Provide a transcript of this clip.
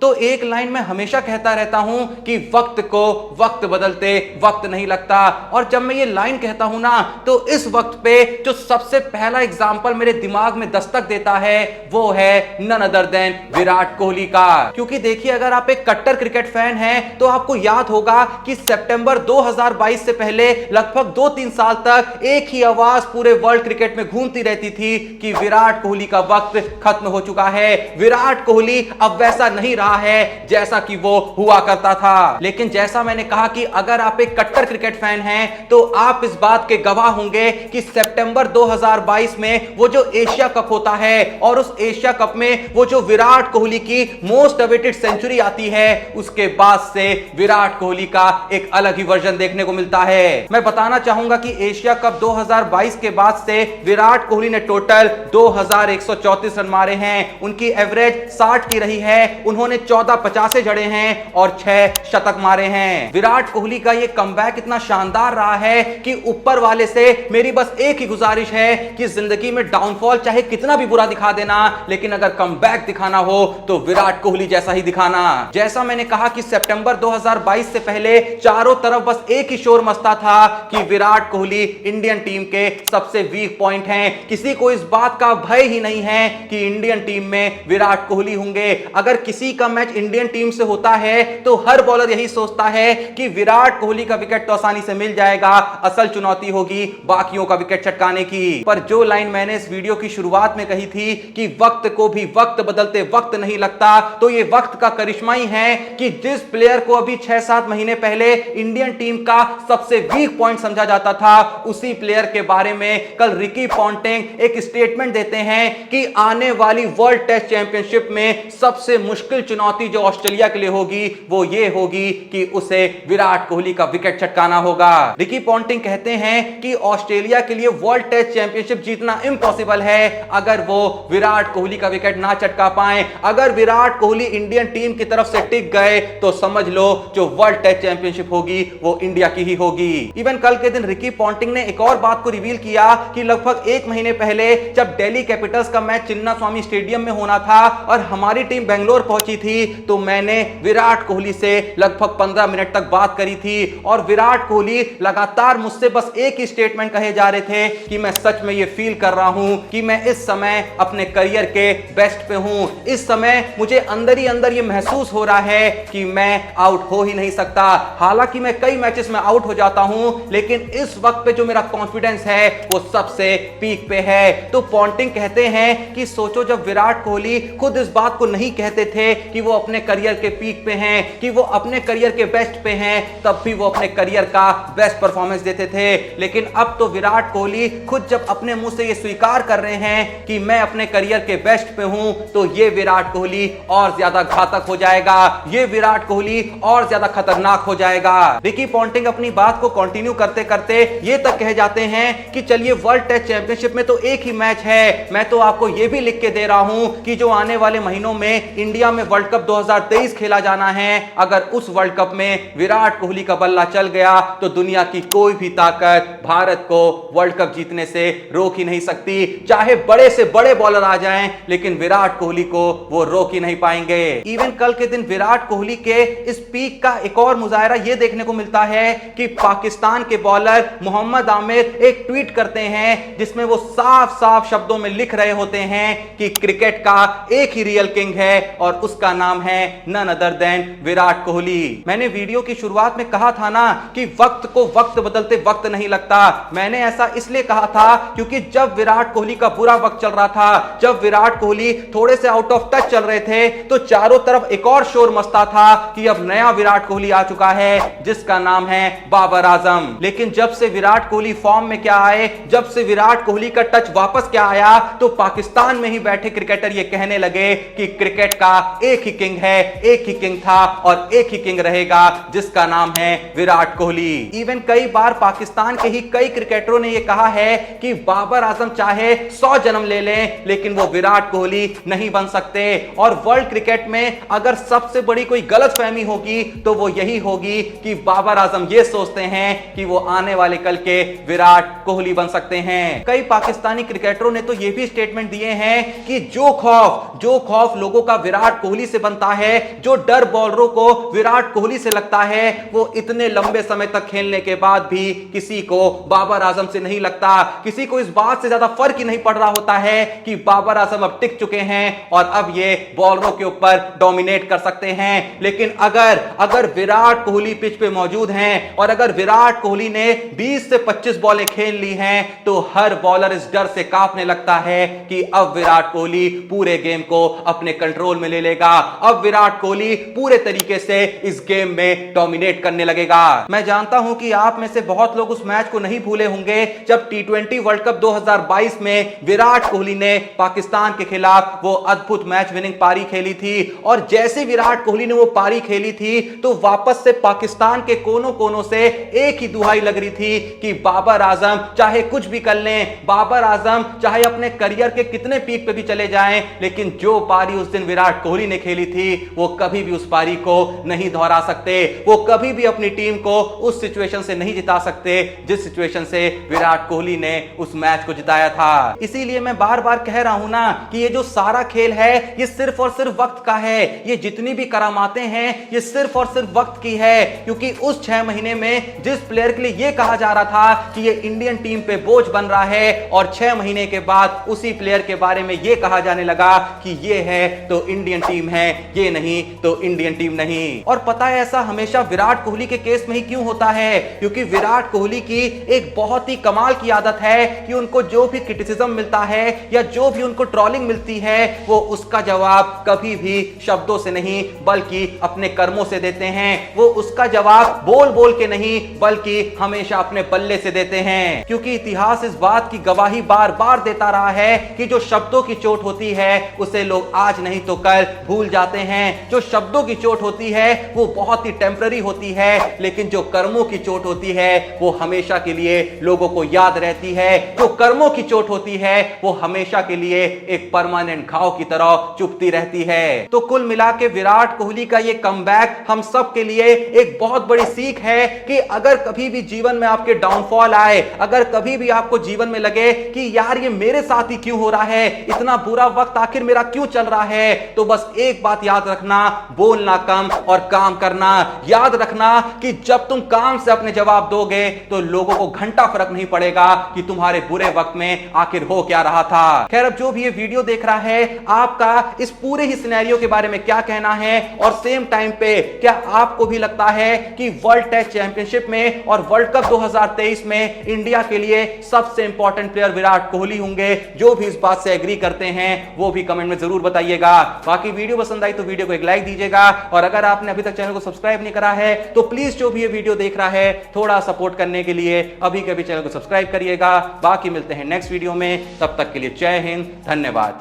तो एक लाइन में हमेशा कहता रहता हूं कि वक्त को वक्त बदलते वक्त नहीं लगता। और जब मैं ये लाइन कहता हूं ना, तो इस वक्त पे जो सबसे पहला एग्जाम्पल मेरे दिमाग में दस्तक देता है वो है none other than Virat Kohli का। क्योंकि देखिए, अगर आप एक कट्टर क्रिकेट फैन हैं तो आपको याद होगा कि सितंबर 2022 से पहले लगभग 2-3 साल तक एक ही आवाज पूरे वर्ल्ड क्रिकेट में घूमती रहती थी कि विराट कोहली का वक्त खत्म हो चुका है, विराट कोहली अब वैसा नहीं रहा है जैसा कि वो हुआ करता था। लेकिन जैसा मैंने कहा कि अगर आप एक कट्टर क्रिकेट फैन हैं तो आप इस बात के गवाह होंगे कि सितंबर 2022 में वो जो एशिया कप होता है और उस एशिया कप में वो जो विराट कोहली की मोस्ट अवेटेड सेंचुरी आती है, उसके बाद से विराट कोहली का एक अलग ही वर्जन देखने को मिलता है। मैं बताना चाहूंगा कि एशिया कप 2022 के बाद से विराट कोहली ने टोटल 2134 रन मारे हैं, उनकी एवरेज 60 की रही है, उन्होंने 14 50 जड़े हैं और 6 शतक मारे हैं। विराट कोहली का ये कमबैक इतना शानदार रहा है कि ऊपर वाले से मेरी बस एक ही गुजारिश है कि जिंदगी में डाउनफॉल चाहे कितना भी बुरा दिखा देना, लेकिन अगर कमबैक दिखाना हो तो विराट कोहली जैसा ही दिखाना। जैसा मैंने कहा कि सितंबर 2022 से पहले चारों तरफ बस एक ही शोर मचता था कि विराट कोहली इंडियन टीम के सबसे वीक पॉइंट हैं। किसी को इस बात का भय ही नहीं है कि इंडियन टीम में विराट कोहली होंगे। अगर किसी का मैच इंडियन टीम से होता है तो हर बॉलर यही सोचता है कि विराट कोहली का विकेट तो आसानी से मिल जाएगा, असल चुनौती होगी बाकियों का विकेट छटकाने की। पर जो लाइन मैंने इस वीडियो की शुरुआत में कही थी कि वक्त को भी वक्त बदलते वक्त नहीं लगता, तो ये वक्त का करिश्मा ही है कि जिस प्लेयर को अभी 6-7 महीने पहले इंडियन टीम का सबसे वीक पॉइंट समझा जाता था, उसी प्लेयर के बारे में कल रिकी पॉन्टिंग एक स्टेटमेंट देते हैं कि आने वाली वर्ल्ड टेस्ट चैंपियनशिप में सबसे मुश्किल चुनौती जो ऑस्ट्रेलिया के लिए होगी वो ये होगी कि उसे विराट कोहली का विकेट छटकाना होगा। रिकी पॉन्टिंग कहते हैं कि ऑस्ट्रेलिया के लिए वर्ल्ड टेस्ट चैंपियनशिप जीतना इम्पॉसिबल है अगर वो विराट कोहली का विकेट ना चटका पाए। अगर विराट कोहली इंडियन टीम की तरफ से टिक गए तो समझ लो जो वर्ल्ड टेस्ट चैंपियनशिप होगी वो इंडिया की ही होगी। इवन कल के दिन रिकी पॉन्टिंग ने एक और बात को रिवील किया कि लगभग 1 महीने पहले जब दिल्ली कैपिटल्स का मैच चिन्नास्वामी स्टेडियम में होना था और हमारी टीम बेंगलोर पहुंची थी, तो मैंने विराट कोहली से लगभग 15 मिनट तक बात करी थी और विराट कोहली लगातार मुझसे बस एक ही स्टेटमेंट कहे जा रहे थे कि मैं सच में ये फील कर रहा हूं कि मैं इस समय अपने करियर के बेस्ट पे हूं। इस समय मुझे अंदर ही अंदर ये महसूस हो रहा है कि मैं आउट हो ही नहीं सकता। हालांकि मैं कई मैचेस में आउट हो जाता हूं, लेकिन इस वक्त पे जो मेरा कॉन्फिडेंस है वो सबसे पीक पे है। तो पॉन्टिंग कहते हैं कि सोचो जब विराट कोहली खुद इस बात को नहीं कहते थे कि वो अपने करियर के पीक पे हैं, कि वो अपने करियर के बेस्ट पे हैं, तब भी वो अपने करियर का बेस्ट परफॉर्मेंस देते थे। लेकिन अब तो विराट कोहली खुद जब अपने मुंह से ये स्वीकार कर रहे हैं कि मैं अपने करियर के बेस्ट पे हूं, तो ये विराट कोहली और ज्यादा घातक हो जाएगा, ये विराट कोहली और ज्यादा खतरनाक हो जाएगा। रिकी पॉन्टिंग अपनी बात को कंटिन्यू करते करते ये तक कह जाते हैं कि चलिए वर्ल्ड टेस्ट चैंपियनशिप में तो एक ही मैच है, मैं तो आपको ये भी लिख के दे रहा हूं कि जो आने वाले महीनों में इंडिया में वर्ल्ड कप 2023 खेला जाना है, अगर उस वर्ल्ड कप में विराट कोहली का बल्ला चल गया तो दुनिया की कोई भी ताकत भारत को वर्ल्ड कप जीतने से रोक ही नहीं सकती। चाहे बड़े से बड़े बॉलर आ जाएं, लेकिन विराट कोहली को वो रोक ही नहीं पाएंगे। इवन कल के दिन विराट कोहली के इस पीक का एक और मुजाहरा ये देखने को मिलता है कि पाकिस्तान के बॉलर मोहम्मद आमिर एक ट्वीट करते हैं जिसमें वो साफ साफ शब्दों में लिख रहे होते हैं कि क्रिकेट का एक ही रियल किंग है और उसका नाम है none other than Virat Kohli. मैंने वीडियो की शुरुआत में कहा था ना कि वक्त को वक्त बदलते वक्त नहीं लगता। मैंने ऐसा इसलिए कहा था क्योंकि जब विराट कोहली का बुरा वक्त चल रहा था, जब विराट कोहली थोड़े से आउट ऑफ टच चल रहे थे, तो चारों तरफ एक और शोर मचता था कि अब नया विराट कोहली आ चुका है जिसका नाम है बाबर आजम। लेकिन जब से विराट कोहली फॉर्म में क्या आए, जब से विराट कोहली का टच वापस क्या आया, तो पाकिस्तान में ही बैठे क्रिकेटर ये कहने लगे कि क्रिकेट का एक ही किंग है, एक ही किंग था और एक ही किंग रहेगा जिसका नाम है विराट कोहली। इवन कई बार पाकिस्तान के ही कई क्रिकेटरों ने यह कहा है कि बाबर आजम चाहे 100 जन्म ले लें लेकिन वो विराट कोहली नहीं बन सकते। और वर्ल्ड क्रिकेट में अगर सबसे बड़ी कोई गलतफहमी होगी तो वो यही होगी कि बाबर आजम ये सोचते हैं कि वो आने वाले कल के विराट कोहली बन सकते हैं। कई पाकिस्तानी क्रिकेटरों ने तो ये भी स्टेटमेंट दिए हैं कि जो खौफ लोगों का विराट कोहली से बनता है, जो डर बॉलरों को विराट कोहली से लगता है, वो इतने लंबे समय तक खेलने के बाद भी किसी को बाबर आजम से नहीं लगता। किसी को इस बात से ज्यादा फर्क ही नहीं पड़ रहा होता है कि बाबर आजम अब टिक चुके हैं और अब ये बॉलरों के ऊपर डोमिनेट कर सकते हैं। लेकिन अगर विराट कोहली पिच पे मौजूद हैं और अगर विराट कोहली ने 20 से 25 बॉलें खेल ली हैं, तो हर बॉलर इस डर से कांपने लगता है कि अब विराट कोहली पूरे गेम को अपने कंट्रोल में ले लेगा, अब विराट कोहली पूरे तरीके से इस गेम में डोमिनेट करने लगेगा। मैं जानता हूं कि आप में से बहुत लोग उस मैच को नहीं भूले होंगे जब T20 वर्ल्ड कप 2022 में विराट कोहली ने पाकिस्तान के खिलाफ वो अद्भुत मैच विनिंग पारी खेली थी। और जैसे विराट कोहली ने वो पारी खेली थी तो वापस से पाकिस्तान के कोनों कोनों से एक ही दुहाई लग रही थी कि बाबर आजम चाहे कुछ भी कर लें, बाबर आजम चाहे अपने करियर के कितने पीक पे भी चले जाएं, लेकिन जो पारी उस दिन विराट कोहली ने खेली थी वो कभी भी उस पारी को नहीं दोहरा सकते, वो कभी भी अपनी टीम को उस सिचुएशन से नहीं जिता सकते जिस सिचुएशन से विराट कोहली ने उस मैच को जिताया था। इसीलिए मैं बार बार कह रहा हूं ना कि ये जो सारा खेल है ये सिर्फ और सिर्फ वक्त का है, ये जितनी भी करामातें हैं ये सिर्फ और सिर्फ वक्त की है। क्योंकि उस 6 महीने में जिस प्लेयर के लिए ये कहा जा रहा था कि ये इंडियन टीम पे बोझ बन रहा है, और 6 महीने के बाद उसी प्लेयर के बारे में ये कहा जाने लगा कि ये है तो इंडियन टीम है, ये नहीं तो इंडियन टीम नहीं। और पता है ऐसा हमेशा विराट कोहली के केस में ही क्यों होता है? क्योंकि विराट कोहली की एक बहुत ही कमाल की आदत है कि उनको जो भी क्रिटिसिज्म मिलता है या जो भी उनको ट्रोलिंग मिलती है वो उसका जवाब कभी भी शब्दों से नहीं बल्कि अपने कर्मों से देते हैं। वो उसका जवाब बोल बोल के नहीं बल्कि हमेशा अपने पल्ले से देते हैं। क्योंकि इतिहास इस बात की गवाही बार बार देता रहा है कि जो शब्दों की चोट होती है उसे लोग आज नहीं तो कल भूल जाते हैं। जो शब्दों की चोट होती है वो बहुत ही टेम्पररी होती है, लेकिन जो कर्मों की चोट होती है वो हमेशा के लिए लोगों को याद रहती है। जो कर्मों की चोट होती है वो हमेशा के लिए एक परमानेंट घाव की तरह चुभती रहती है। तो कुल मिला के विराट कोहली का ये कमबैक हम सब के लिए एक बहुत बड़ी सीख है कि अगर कभी भी जीवन में आपके डाउनफॉल आए, अगर कभी भी आपको जीवन में लगे कि यार ये मेरे साथ ही क्यों हो रहा है, इतना बुरा वक्त आखिर मेरा क्यों चल रहा है, तो बस एक बात याद रखना, बोलना कम और काम करना। याद रखना कि जब तुम काम से अपने जवाब दोगे तो लोगों को घंटा फर्क नहीं पड़ेगा कि तुम्हारे बुरे वक्त में आखिर हो क्या रहा था। खैर, अब जो भी ये वीडियो देख रहा है आपका इस पूरे ही सिनेरियो के बारे में क्या कहना है, और सेम टाइम पे क्या आपको भी लगता है कि वर्ल्ड टेस्ट चैंपियनशिप में और वर्ल्ड कप 2023 में इंडिया के लिए सबसे इंपॉर्टेंट प्लेयर विराट कोहली होंगे? जो भी इस बात से एग्री करते हैं वो भी कमेंट में जरूर बताइएगा। बाकी वीडियो पसंद आई तो वीडियो को एक लाइक दीजिएगा, और अगर आपने अभी तक चैनल को सब्सक्राइब नहीं करा है तो प्लीज जो भी ये वीडियो देख रहा है थोड़ा सपोर्ट करने के लिए अभी के अभी चैनल को सब्सक्राइब करिएगा। बाकी मिलते हैं नेक्स्ट वीडियो में, तब तक के लिए जय हिंद, धन्यवाद।